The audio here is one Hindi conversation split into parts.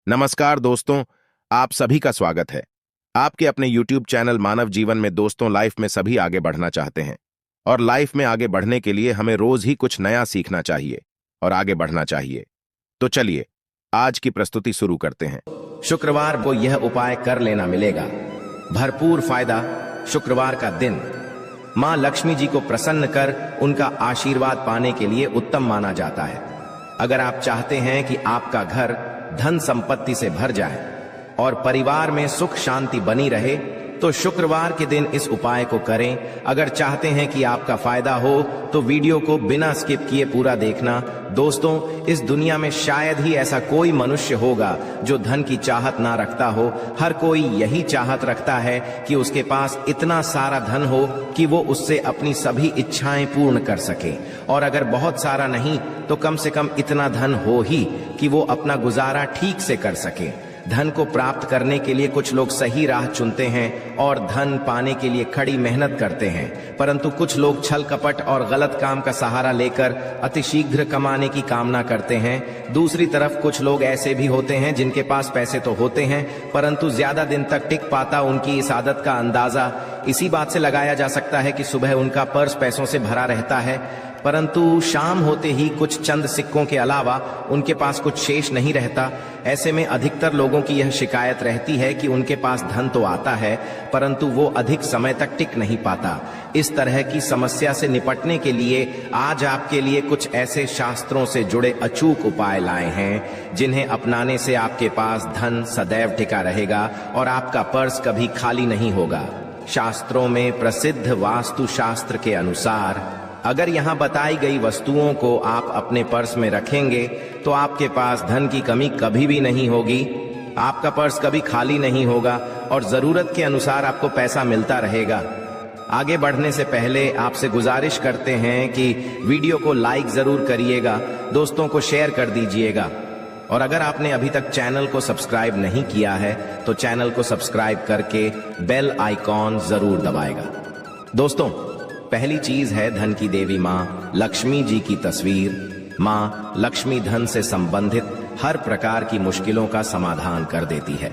नमस्कार दोस्तों, आप सभी का स्वागत है। आपके अपने YouTube चैनल मानव जीवन में दोस्तों, लाइफ में सभी आगे बढ़ना चाहते हैं और लाइफ में आगे बढ़ने के लिए हमें रोज ही कुछ नया सीखना चाहिए और आगे बढ़ना चाहिए। तो चलिए आज की प्रस्तुति शुरू करते हैं। शुक्रवार को यह उपाय कर लेना मिलेगा भरपूर फायदा। शुक्रवार का दिन मां लक्ष्मी जी को प्रसन्न कर उनका आशीर्वाद पाने के लिए उत्तम माना जाता है। अगर आप चाहते हैं कि आपका घर धन संपत्ति से भर जाए और परिवार में सुख शांति बनी रहे, तो शुक्रवार के दिन इस उपाय को करें। अगर चाहते हैं कि आपका फायदा हो तो वीडियो को बिना स्किप किए पूरा देखना। दोस्तों, इस दुनिया में शायद ही ऐसा कोई मनुष्य होगा जो धन की चाहत ना रखता हो। हर कोई यही चाहत रखता है कि उसके पास इतना सारा धन हो कि वो उससे अपनी सभी इच्छाएं पूर्ण कर सके, और अगर बहुत सारा नहीं तो कम से कम इतना धन हो ही कि वो अपना गुजारा ठीक से कर सके। धन को प्राप्त करने के लिए कुछ लोग सही राह चुनते हैं और धन पाने के लिए कड़ी मेहनत करते हैं, परंतु कुछ लोग छल कपट और गलत काम का सहारा लेकर अतिशीघ्र कमाने की कामना करते हैं। दूसरी तरफ कुछ लोग ऐसे भी होते हैं जिनके पास पैसे तो होते हैं, परंतु ज्यादा दिन तक टिक पाता उनकी इस आदत का अंदाजा इसी बात से लगाया जा सकता है कि सुबह उनका पर्स पैसों से भरा रहता है, परंतु शाम होते ही कुछ चंद सिक्कों के अलावा उनके पास कुछ शेष नहीं रहता। ऐसे में अधिकतर लोगों की यह शिकायत रहती है कि उनके पास धन तो आता है परंतु वो अधिक समय तक टिक नहीं पाता। इस तरह की समस्या से निपटने के लिए आज आपके लिए कुछ ऐसे शास्त्रों से जुड़े अचूक उपाय लाए हैं जिन्हें अपनाने से आपके पास धन सदैव टिका रहेगा और आपका पर्स कभी खाली नहीं होगा। शास्त्रों में प्रसिद्ध वास्तु शास्त्र के अनुसार अगर यहाँ बताई गई वस्तुओं को आप अपने पर्स में रखेंगे तो आपके पास धन की कमी कभी भी नहीं होगी, आपका पर्स कभी खाली नहीं होगा और जरूरत के अनुसार आपको पैसा मिलता रहेगा। आगे बढ़ने से पहले आपसे गुजारिश करते हैं कि वीडियो को लाइक जरूर करिएगा, दोस्तों को शेयर कर दीजिएगा, और अगर आपने अभी तक चैनल को सब्सक्राइब नहीं किया है तो चैनल को सब्सक्राइब करके बेल आइकॉन जरूर दबाएगा। दोस्तों, पहली चीज है धन की देवी मां लक्ष्मी जी की तस्वीर। मां लक्ष्मी धन से संबंधित हर प्रकार की मुश्किलों का समाधान कर देती है।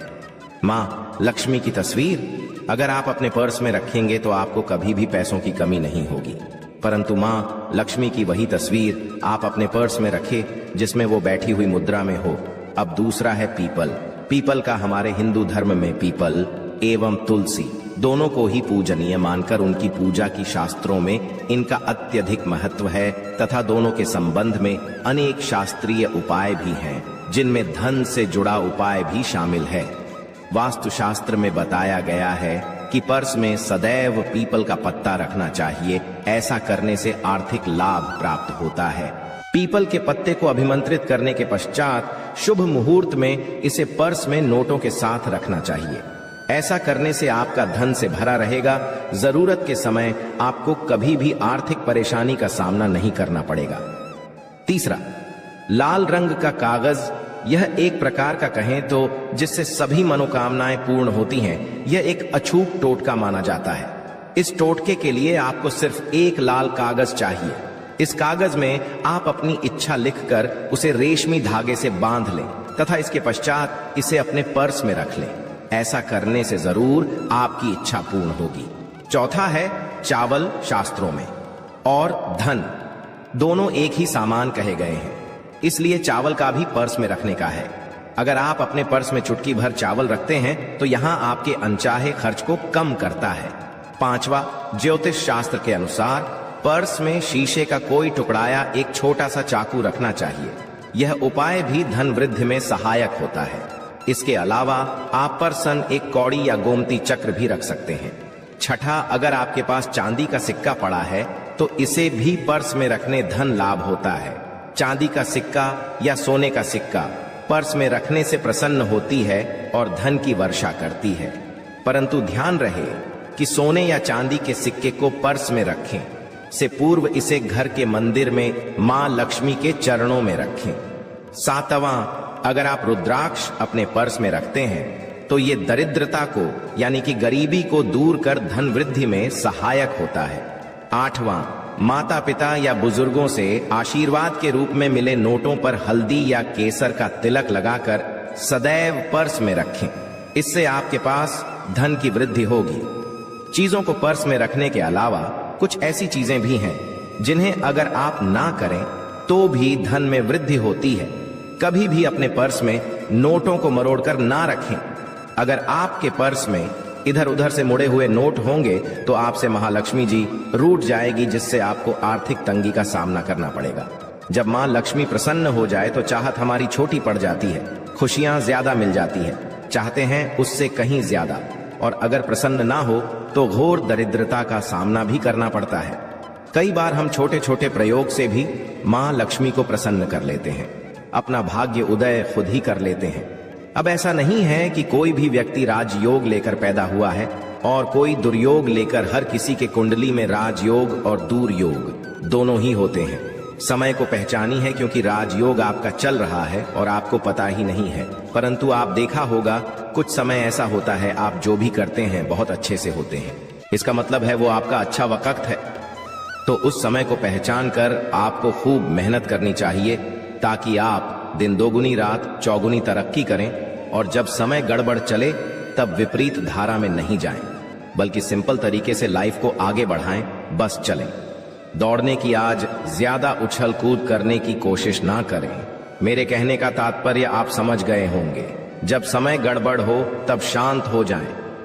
मां लक्ष्मी की तस्वीर अगर आप अपने पर्स में रखेंगे तो आपको कभी भी पैसों की कमी नहीं होगी, परंतु मां लक्ष्मी की वही तस्वीर आप अपने पर्स में रखें जिसमें वो बैठी हुई मुद्रा में हो। अब दूसरा है पीपल। पीपल का हमारे हिंदू धर्म में पीपल एवं तुलसी दोनों को ही पूजनीय मानकर उनकी पूजा की शास्त्रों में इनका अत्यधिक महत्व है, तथा दोनों के संबंध में अनेक शास्त्रीय उपाय भी हैं जिनमें धन से जुड़ा उपाय भी शामिल है। वास्तुशास्त्र में बताया गया है कि पर्स में सदैव पीपल का पत्ता रखना चाहिए, ऐसा करने से आर्थिक लाभ प्राप्त होता है। पीपल के पत्ते को अभिमंत्रित करने के पश्चात शुभ मुहूर्त में इसे पर्स में नोटों के साथ रखना चाहिए। ऐसा करने से आपका धन से भरा रहेगा, जरूरत के समय आपको कभी भी आर्थिक परेशानी का सामना नहीं करना पड़ेगा। तीसरा, लाल रंग का कागज। यह एक प्रकार का कहें तो जिससे सभी मनोकामनाएं पूर्ण होती हैं। यह एक अछूत टोटका माना जाता है। इस टोटके के लिए आपको सिर्फ एक लाल कागज चाहिए। इस कागज में आप अपनी इच्छा लिखकर उसे रेशमी धागे से बांध लें तथा इसके पश्चात इसे अपने पर्स में रख लें। ऐसा करने से जरूर आपकी इच्छा पूर्ण होगी। चौथा है चावल। शास्त्रों में और धन दोनों एक ही सामान कहे गए हैं, इसलिए चावल का भी पर्स में रखने का है। अगर आप अपने पर्स में चुटकी भर चावल रखते हैं तो यहां आपके अनचाहे खर्च को कम करता है। पांचवा, ज्योतिष शास्त्र के अनुसार पर्स में शीशे का कोई टुकड़ा या एक छोटा सा चाकू रखना चाहिए। यह उपाय भी धन वृद्धि में सहायक होता है। इसके अलावा आप पर्सन एक कौड़ी या गोमती चक्र भी रख सकते हैं। छठा, अगर आपके पास चांदी का सिक्का पड़ा है तो इसे भी पर्स में रखने धन लाभ होता है। चांदी का सिक्का या सोने का सिक्का पर्स में रखने से प्रसन्न होती है और धन की वर्षा करती है, परंतु ध्यान रहे कि सोने या चांदी के सिक्के को पर्स में रखें से पूर्व इसे घर के मंदिर में मां लक्ष्मी के चरणों में रखें। सातवां, अगर आप रुद्राक्ष अपने पर्स में रखते हैं तो ये दरिद्रता को यानी कि गरीबी को दूर कर धन वृद्धि में सहायक होता है। आठवां, माता पिता या बुजुर्गों से आशीर्वाद के रूप में मिले नोटों पर हल्दी या केसर का तिलक लगाकर सदैव पर्स में रखें। इससे आपके पास धन की वृद्धि होगी। चीजों को पर्स में रखने के अलावा कुछ ऐसी चीजें भी हैं जिन्हें अगर आप ना करें तो भी धन में वृद्धि होती है। कभी भी अपने पर्स में नोटों को मरोड़कर ना रखें। अगर आपके पर्स में इधर उधर से मुड़े हुए नोट होंगे तो आपसे महालक्ष्मी जी रूठ जाएगी, जिससे आपको आर्थिक तंगी का सामना करना पड़ेगा। जब मां लक्ष्मी प्रसन्न हो जाए तो चाहत हमारी छोटी पड़ जाती है, खुशियां ज्यादा मिल जाती है, चाहते हैं उससे कहीं ज्यादा। और अगर प्रसन्न ना हो तो घोर दरिद्रता का सामना भी करना पड़ता है। कई बार हम छोटे छोटे प्रयोग से भी मां लक्ष्मी को प्रसन्न कर लेते हैं, अपना भाग्य उदय खुद ही कर लेते हैं। अब ऐसा नहीं है कि कोई भी व्यक्ति राजयोग लेकर पैदा हुआ है और कोई दुर्योग लेकर। हर किसी के कुंडली में राजयोग और दुर्योग दोनों ही होते हैं। समय को पहचानी है क्योंकि राजयोग आपका चल रहा है और आपको पता ही नहीं है। परंतु आप देखा होगा कुछ समय ऐसा होता है आप जो भी करते हैं बहुत अच्छे से होते हैं। इसका मतलब है वो आपका अच्छा वक्त है। तो उस समय को पहचान कर आपको खूब मेहनत करनी चाहिए ताकि आप दिन दोगुनी रात चौगुनी तरक्की करें और जब समय गड़बड़ चले तब विपरीत धारा में नहीं जाएं, बल्कि सिंपल तरीके से लाइफ को आगे बढ़ाएं, बस चलें। दौड़ने की आज ज्यादा उछल कूद करने की कोशिश ना करें। मेरे कहने का तात्पर्य आप समझ गए होंगे। जब समय गड़बड़ हो तब शांत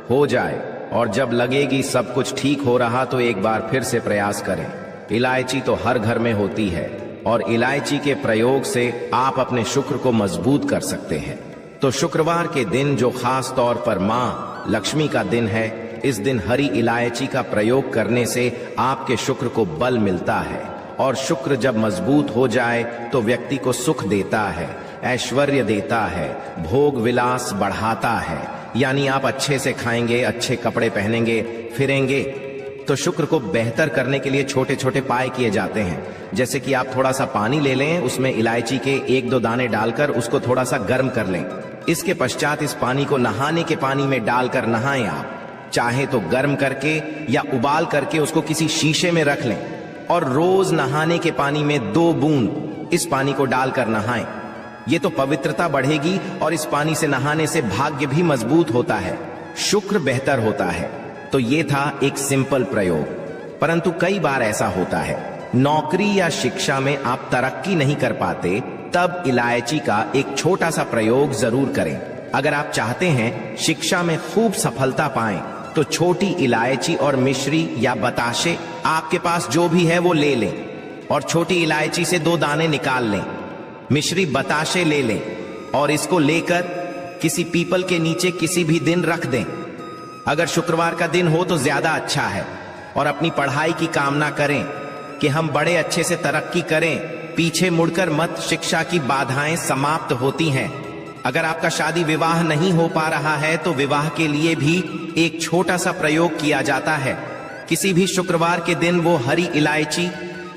हो जाए और जब लगेगी सब कुछ ठीक हो रहा तो एक बार फिर से प्रयास करें। इलायची तो हर घर में होती है और इलायची के प्रयोग से आप अपने शुक्र को मजबूत कर सकते हैं। तो शुक्रवार के दिन जो खास तौर पर मां लक्ष्मी का दिन है, इस दिन हरी इलायची का प्रयोग करने से आपके शुक्र को बल मिलता है और शुक्र जब मजबूत हो जाए तो व्यक्ति को सुख देता है, ऐश्वर्य देता है, भोग विलास बढ़ाता है। यानी आप अच्छे से खाएंगे, अच्छे कपड़े पहनेंगे, फिरेंगे। तो शुक्र को बेहतर करने के लिए छोटे छोटे उपाय किए जाते हैं। जैसे कि आप थोड़ा सा पानी ले लें, उसमें इलायची के 1-2 दाने डालकर उसको थोड़ा सा गर्म कर लें। इसके पश्चात इस पानी को नहाने के पानी में डालकर नहाएं। आप चाहे तो गर्म करके या उबाल करके उसको किसी शीशे में रख लें और रोज नहाने के पानी में 2 बूंद इस पानी को डालकर नहाएं। ये तो पवित्रता बढ़ेगी और इस पानी से नहाने से भाग्य भी मजबूत होता है, शुक्र बेहतर होता है। तो ये था एक सिंपल प्रयोग। परंतु कई बार ऐसा होता है नौकरी या शिक्षा में आप तरक्की नहीं कर पाते, तब इलायची का एक छोटा सा प्रयोग जरूर करें। अगर आप चाहते हैं शिक्षा में खूब सफलता पाएं तो छोटी इलायची और मिश्री या बताशे आपके पास जो भी है वो ले लें और छोटी इलायची से 2 दाने निकाल लें। मिश्री बताशे ले लें और इसको लेकर किसी पीपल के नीचे किसी भी दिन रख दें। अगर शुक्रवार का दिन हो तो ज्यादा अच्छा है। और अपनी पढ़ाई की कामना करें कि हम बड़े अच्छे से तरक्की करें, पीछे मुड़कर मत, शिक्षा की बाधाएं समाप्त होती हैं। अगर आपका शादी विवाह नहीं हो पा रहा है तो विवाह के लिए भी एक छोटा सा प्रयोग किया जाता है। किसी भी शुक्रवार के दिन वो हरी इलायची,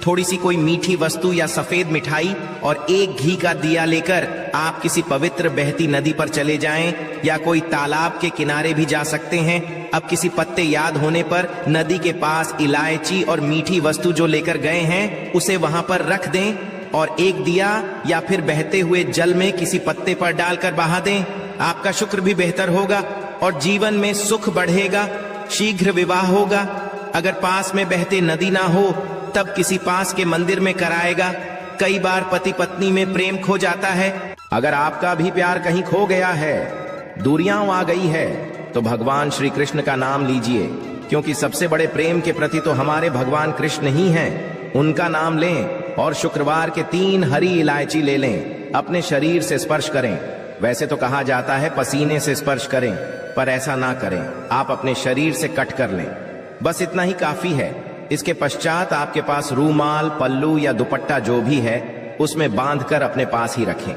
थोड़ी सी कोई मीठी वस्तु या सफेद मिठाई और 1 घी का दिया लेकर आप किसी पवित्र बहती नदी पर चले जाएं या कोई तालाब के किनारे भी जा सकते हैं। अब किसी पत्ते याद होने पर नदी के पास इलायची और मीठी वस्तु जो लेकर गए हैं उसे वहां पर रख दें और 1 दिया या फिर बहते हुए जल में किसी पत्ते पर डालकर बहा दें। आपका शुक्र भी बेहतर होगा और जीवन में सुख बढ़ेगा, शीघ्र विवाह होगा। अगर पास में बहते नदी ना हो तब किसी पास के मंदिर में कराएगा। कई बार पति पत्नी में प्रेम खो जाता है। अगर आपका भी प्यार कहीं खो गया है, दूरियां आ गई है, तो भगवान श्री कृष्ण का नाम लीजिए, क्योंकि सबसे बड़े प्रेम के प्रति तो हमारे भगवान कृष्ण ही हैं। उनका नाम लें और शुक्रवार के 3 हरी इलायची ले लें, अपने शरीर से स्पर्श करें। वैसे तो कहा जाता है पसीने से स्पर्श करें, पर ऐसा ना करें, आप अपने शरीर से कट कर लें। बस इतना ही काफी है। इसके पश्चात आपके पास रूमाल, पल्लू या दुपट्टा जो भी है उसमें बांधकर अपने पास ही रखें।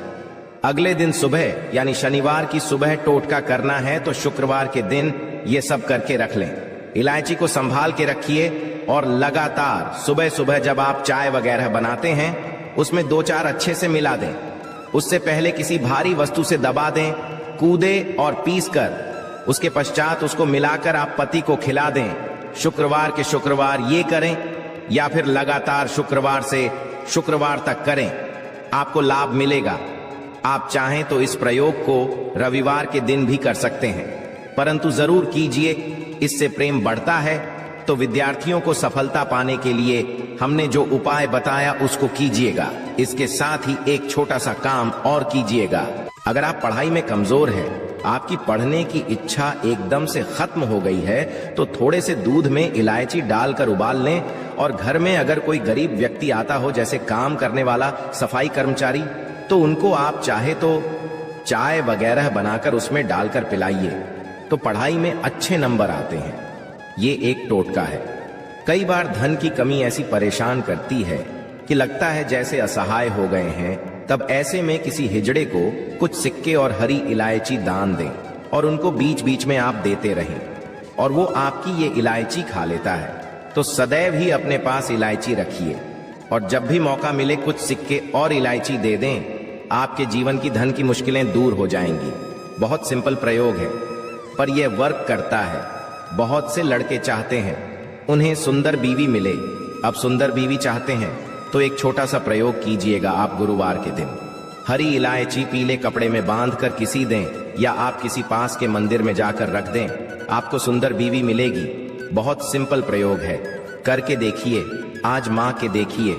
अगले दिन सुबह यानी शनिवार की सुबह टोटका करना है तो शुक्रवार के दिन ये सब करके रख लें। इलायची को संभाल के रखिए और लगातार सुबह सुबह जब आप चाय वगैरह बनाते हैं उसमें 2-4 अच्छे से मिला दें। उससे पहले किसी भारी वस्तु से दबा दें, कूदे और पीस कर उसके पश्चात उसको मिलाकर आप पति को खिला दें। शुक्रवार के शुक्रवार ये करें या फिर लगातार शुक्रवार से शुक्रवार तक करें, आपको लाभ मिलेगा। आप चाहें तो इस प्रयोग को रविवार के दिन भी कर सकते हैं, परंतु जरूर कीजिए, इससे प्रेम बढ़ता है। तो विद्यार्थियों को सफलता पाने के लिए हमने जो उपाय बताया उसको कीजिएगा। इसके साथ ही एक छोटा सा काम और कीजिएगा। अगर आप पढ़ाई में कमजोर हैं, आपकी पढ़ने की इच्छा एकदम से खत्म हो गई है, तो थोड़े से दूध में इलायची डालकर उबाल लें और घर में अगर कोई गरीब व्यक्ति आता हो, जैसे काम करने वाला सफाई कर्मचारी, तो उनको आप चाहे तो चाय वगैरह बनाकर उसमें डालकर पिलाइए, तो पढ़ाई में अच्छे नंबर आते हैं। ये एक टोटका है। कई बार धन की कमी ऐसी परेशान करती है कि लगता है जैसे असहाय हो गए हैं। तब ऐसे में किसी हिजड़े को कुछ सिक्के और हरी इलायची दान दें और उनको बीच बीच में आप देते रहें और वो आपकी ये इलायची खा लेता है। तो सदैव ही अपने पास इलायची रखिए और जब भी मौका मिले कुछ सिक्के और इलायची दे दें। आपके जीवन की धन की मुश्किलें दूर हो जाएंगी। बहुत सिंपल प्रयोग है, पर यह वर्क करता है। बहुत से लड़के चाहते हैं उन्हें सुंदर बीवी मिले। अब सुंदर बीवी चाहते हैं तो एक छोटा सा प्रयोग कीजिएगा। आप गुरुवार के दिन हरी इलायची पीले कपड़े में बांधकर किसी दें या आप किसी पास के मंदिर में जाकर रख दें, आपको सुंदर बीवी मिलेगी। बहुत सिंपल प्रयोग है, करके देखिए, आजमा के देखिए।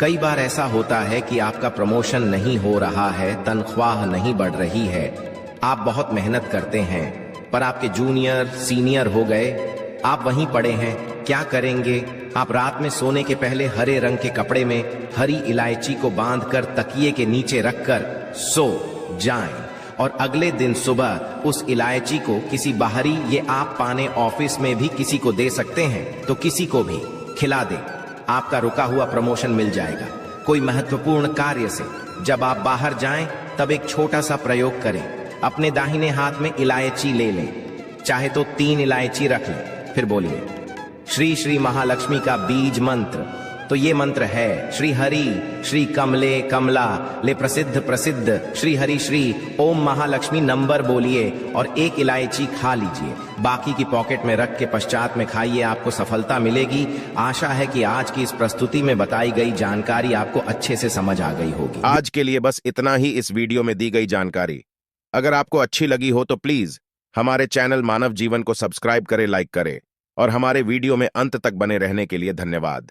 कई बार ऐसा होता है कि आपका प्रमोशन नहीं हो रहा है, तनख्वाह नहीं बढ़ रही है, आप बहुत मेहनत करते हैं पर आपके जूनियर सीनियर हो गए, आप वहीं पड़े हैं। क्या करेंगे? आप रात में सोने के पहले हरे रंग के कपड़े में हरी इलायची को बांधकर तकिए के नीचे रखकर सो जाएं और अगले दिन सुबह उस इलायची को किसी बाहरी, ये आप पाने ऑफिस में भी किसी को दे सकते हैं, तो किसी को भी खिला दें। आपका रुका हुआ प्रमोशन मिल जाएगा। कोई महत्वपूर्ण कार्य से जब आप बाहर जाएं तब एक छोटा सा प्रयोग करें। अपने दाहिने हाथ में इलायची ले लें, चाहे तो 3 इलायची रख लें, फिर बोलिए श्री श्री महालक्ष्मी का बीज मंत्र। तो ये मंत्र है श्री हरि श्री कमले कमला ले प्रसिद्ध प्रसिद्ध श्री हरि श्री ओम महालक्ष्मी। नंबर बोलिए और एक इलायची खा लीजिए, बाकी की पॉकेट में रख के पश्चात में खाइए, आपको सफलता मिलेगी। आशा है कि आज की इस प्रस्तुति में बताई गई जानकारी आपको अच्छे से समझ आ गई होगी। आज के लिए बस इतना ही इस वीडियो में दी गई जानकारी। अगर आपको अच्छी लगी हो तो प्लीज हमारे चैनल मानव जीवन को सब्सक्राइब करें, लाइक करें और हमारे वीडियो में अंत तक बने रहने के लिए धन्यवाद।